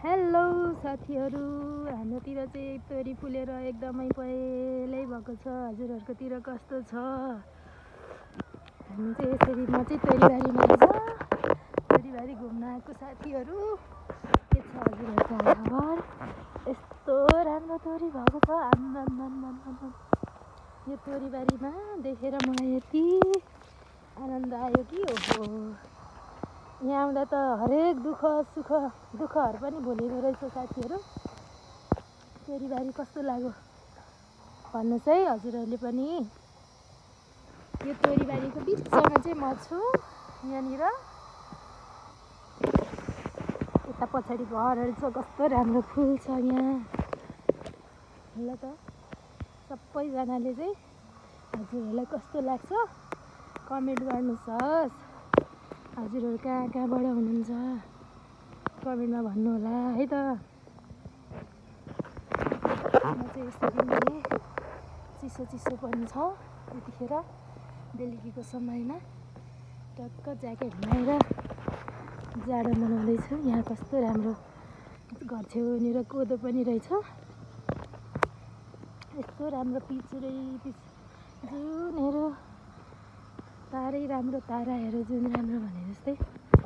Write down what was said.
Hello साथीहरू, हाम्रोतिर चाहिँ तोरी फुलेर एकदमै पहेँलै भएको छ। हजुरहरूकोतिर कस्तो छ? हामी चाहिँ यसरी म चाहिँ तोरीबारीमा तोरीबारी घुम्न आएको साथीहरू। के छ हजुरहरूको हालखबर? यस्तो राम्रो तोरी भएको छ। आम्मामामामा, यो तोरीबारीमा देखेर मलाई यति आनन्द आयो कि ओहो। यहाँ आउँदा त हरेक दुःखहरू पनि भुलिँदो रहेछ साथीहरू। तोरीबारी कस्तो लाग्यो भन्नुहोस् है हजुरहरूले पनि। यो तोरीबारीको बिचमा चाहिँ म छु। यहाँनिर यता पछाडि घरहरू छ, कस्तो राम्रो फुल छ यहाँ। ल त सबैजनाले चाहिँ हजुरहरूलाई कस्तो लाग्छ कमेन्ट गर्नुहोस्। हजुरहरू कहाँबाट हुनुहुन्छ कमेन्टमा भन्नु होला है त। म चाहिँ यसरी नै चिसो पनि छ यतिखेर बेलुकीको समयमा टक्क ज्याकेट लगाएर जाडो मनाउँदैछु। यहाँ कस्तो राम्रो घर छेउनिर कोदो पनि रहेछ। यस्तो राम्रो जुनहरू तारै राम्रो, ताराहरू जुन राम्रो भने जस्तै